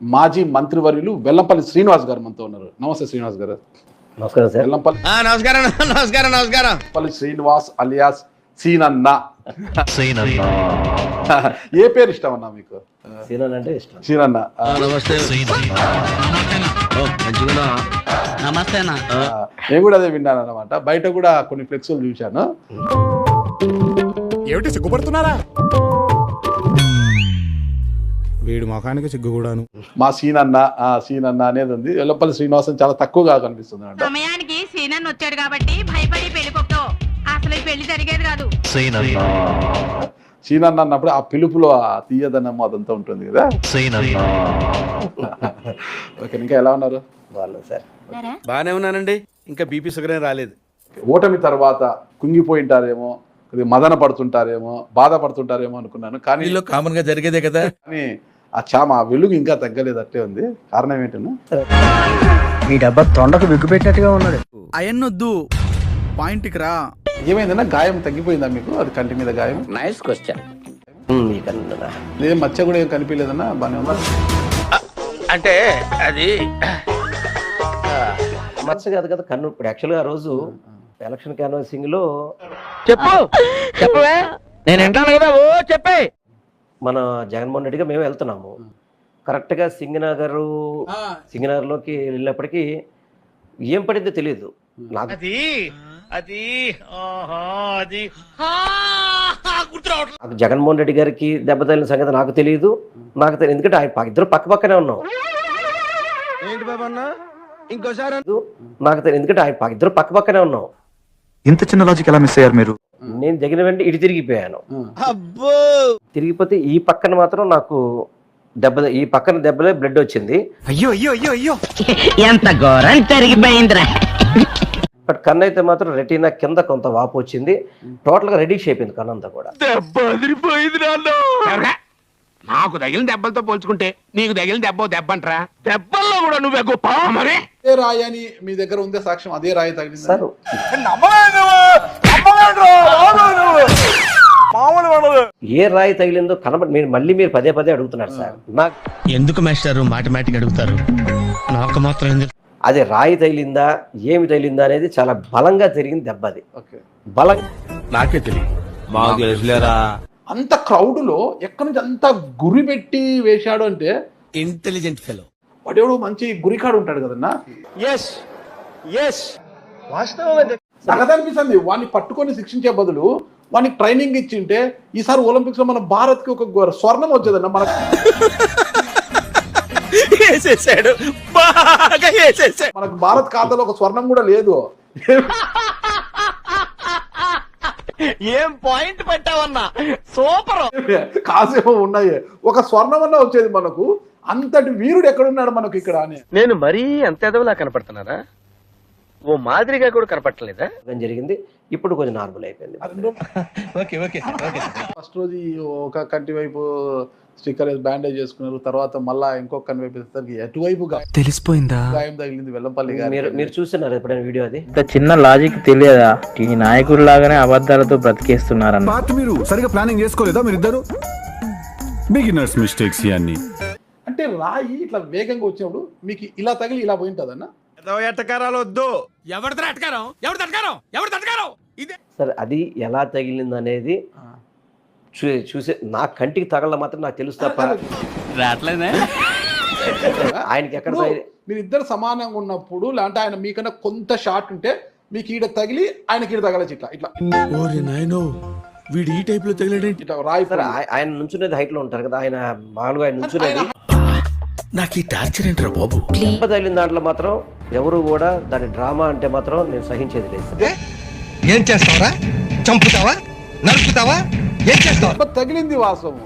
మాజీ మంత్రివర్యులు వెల్లంపల్లి శ్రీనివాస్ గారు మనతో ఉన్నారు. నమస్తే శ్రీనివాస్ గారు. నమస్కారం సార్. వెల్లంపల్లి శ్రీనివాస్ అలియాస్ సీనన్న. ఏ పేరు ఇష్టం అన్నా మీకు? సీనన్న అంటే ఇష్టం. సీనన్న. నమస్తే. నేను కూడా అదే విన్నాను అన్నమాట. బయట కూడా కొన్ని ఫ్లెక్సులు చూశాను. ఏమిటి సిగ్గుపడుతున్నారా? వీడు ముఖానికి సిగ్గు కూడాను. మా సీనన్న అనేది ఉంది. వెల్లంపల్లి శ్రీనివాసం చాలా తక్కువగా కనిపిస్తుంది అంట. సమయానికి సీనన్న వచ్చాడు కాబట్టి భయపడి పెళ్లికొట్టో అసలు పెళ్లి జరిగేది కాదు. సీనన్న అన్నప్పుడు ఆ పిలుపులో ఆ తీయదనం అదంతా ఉంటుంది కదా. ఓకే, ఇంకా ఎలా ఉన్నారు? బాగున్నాను సార్. బానే ఉన్నానండి. ఇంకా బీపీ షుగర్ రాలేదు. ఓటమి తర్వాత కుంగిపోయింటారేమో, మదన పడుతుంటారేమో, బాధపడుతుంటారేమో అనుకున్నాను. కానీ కామన్ గా జరిగేదే కదా. కానీ ఆ చామ ఆ వెలుగు ఇంకా తగ్గలేదు, అట్టే ఉంది. కారణం ఏంటన్నా? మీ డబ్బా తొండకు బిగ్గు పెట్టినట్టుగా ఉన్నాడు. అయన్నొద్దు, పాయింట్కి రా. ఏమైందన్నా? గాయం తగ్గిపోయిందా మీకు? అది కంటి మీద గాయం? Nice question. ఏం మచ్చ కూడా ఏం కనిపించలేదన్నా? బానే ఉందా? అంటే అది మచ్చ కాదు కదా, కన్ను. ఇప్పుడు యాక్చువల్గా ఆ రోజు ఎలక్షన్ క్యాన్వాసింగ్ లో చెప్పవే, నేను వింటాను కదా. ఓ చెప్పే. మన జగన్మోహన్ రెడ్డిగా మేము వెళ్తున్నాము. కరెక్ట్ గా సింగనగర్ లోకి వెళ్ళినప్పటికీ ఏం పడిందో తెలియదు నాకు. నాకు జగన్మోహన్ రెడ్డి గారికి దెబ్బ తగిలిన సంగతి నాకు తెలియదు. ఎందుకంటే ఆయన ఇద్దరు పక్క పక్కనే ఉన్నాం. ఏంటి బాబా అన్న ఇంకోసారి? ఎందుకంటే ఆయన ఇద్దరు పక్క పక్కనే ఉన్నాం. ఇంత చిన్న లాజిక్ ఎలా మిస్ అయ్యారు మీరు? నేను జగిన వెంటనే ఇటు తిరిగిపోయాను. తిరిగిపోతే ఈ పక్కన మాత్రం నాకు ఈ పక్కన దెబ్బలే బ్లడ్ వచ్చింది. అయ్యో అయ్యో అయ్యో అయ్యో, ఎంత ఘోరం జరిగిపోయిందిరా. బట్ కన్ను అయితే మాత్రం రెటీనా కింద కొంత వాపు వచ్చింది. టోటల్ గా రెడీ అయిపోయింది కన్ను అంతా కూడా. నాకు తగిలిన దెబ్బలతో పోల్చుకుంటే నీకు తగిలిన దెబ్బ అంటరా? దెబ్బల్లో కూడా నువ్వే గొప్ప. మరి అదే రాయి అని మీ దగ్గర ఉందే సాక్ష్యం? అదే రాయి తగిలింది సార్. ఏ రాయి తగిలిందో మీరు మళ్ళీ పదే పదే అడుగుతున్నారు సార్. నాకు ఎందుకు మాస్టారు మాటమాటిక్ అడుగుతారు? నాకు మాత్రం అదే రాయి తగిలిందా ఏమి తగిలిందా అనేది చాలా బలంగా తిరిగింది దెబ్బ. అది బలం నాకే తెలియదు. మాకు తెలుసులేరా. అంత క్రౌడ్ లో ఎక్కడి నుంచి అంత గురి పెట్టి వేశాడు అంటే ఇంటెలిజెంట్ ఫెలో. వాడెవడో మంచి గురికాడు ఉంటాడు కదన్నా. నాకు అనిపిస్తుంది వాడిని పట్టుకొని శిక్షించే బదులు వానికి ట్రైనింగ్ ఇచ్చింటే ఈసారి ఒలింపిక్స్ లో మన భారత్ కి ఒక స్వర్ణం వచ్చేదన్న. మనకు భారత్ ఖాతాలో ఒక స్వర్ణం కూడా లేదు. ఏం పాయింట్ పెట్టావన్నా, సూపర్. కాసేమో ఉన్నాయి, ఒక స్వర్ణం అన్నా వచ్చేది మనకు. అంతటి వీరుడు ఎక్కడున్నాడు మనకు ఇక్కడ అని. నేను మరీ అంత ఎదవలా కనపడుతున్నారా? ఓ మాదిరిగా కూడా కనపడలేదా? జరిగింది. ఇప్పుడు కొంచెం నార్మల్ అయిపోయింది. ఫస్ట్ రోజు ఒక కంటి వైపు స్టిక్కర్ బ్యాండేజ్ చేసుకున్నారు. తర్వాత మళ్ళా ఇంకొక కంటి వైపు ఎటువైపు తెలిసిపోయిందా గాయం తగిలింది వెల్లంపల్లి గారు. మీరు చూస్తున్నారు ఎప్పుడైనా వీడియో? అది చిన్న లాజిక్ తెలియదా? ఈ నాయకుడు లాగానే అబద్ధాలతో బ్రతికేస్తున్నారన్న పార్ట్ మీరు సరిగా ప్లానింగ్ చేసుకోలేదా? మీరిద్దరు బిగినర్స్ మిస్టేక్స్ ఇవన్నీ. అంటే రాయి ఇట్లా వేగంగా వచ్చినప్పుడు మీకు ఇలా తగిలి ఇలా పోయింటదన్న. ఎట్టకారాలు వద్దు. ఎవరితో అటకారం? ఎవరితో అటకారం? ఇదే సరే, అది ఎలా తగిలింది అనేది చూసే నా కంటికి తగల మాత్రం నాకు తెలుసు తప్ప ఆయనకి ఎక్కడ. మీరు ఇద్దరు సమానంగా ఉన్నప్పుడు లేదంటే ఆయన మీకన్నా కొంత షార్ట్ ఉంటే మీకు ఈడ తగిలి ఆయనకి ఈడ తగలచ్చు. ఇట్లా ఇట్లా వీడు ఈ టైప్ లో తగిలేంటి? ఇట్లా రాయి. ఆయన నుంచునేది హైట్ లో ఉంటారు కదా, ఆయన మామూలుగా ఆయన నుంచునేది. నాకు ఈ టార్చర్ ఏంట్రా బాబు? దెబ్బ తగిలిన దాంట్లో మాత్రం ఎవరు కూడా దాని డ్రామా అంటే మాత్రం నేను సహించేది లేదు. ఏం చేస్తావరా? చంపుతావా? నరుకుతావా? ఏం చేస్తావా? తగిలింది వాస్తవం.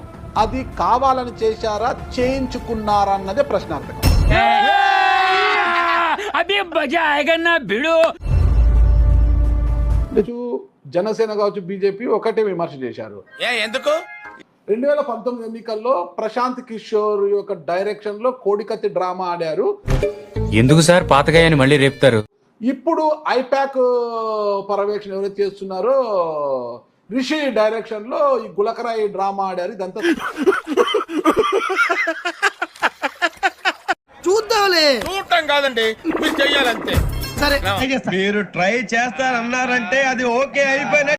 అది కావాలని చేశారా, చేయించుకున్నారా అన్నదే ప్రశ్నార్థకం. జనసేన కావచ్చు, బీజేపీ ఒకటే విమర్శ చేశారు. ఎందుకు? 2019 ఎన్నికల్లో ప్రశాంత్ కిషోర్ యొక్క డైరెక్షన్ లో కోడికత్తి డ్రామా ఆడారు. ఎందుకు సార్ పాతగాయని మళ్ళీ రేపుతారు? ఇప్పుడు ఐపాక్ పర్యవేక్షణ ఎవరైతే చేస్తున్నారో రిషి డైరెక్షన్ లో ఈ గులకరాయి డ్రామా ఆడారు. ఇదంతా చెయ్యాలి. చూడటం కాదండి, మీరు చెయ్యాలంతే. సరే, మీరు ట్రై చేస్తారన్నారంటే అది ఓకే అయిపోయిన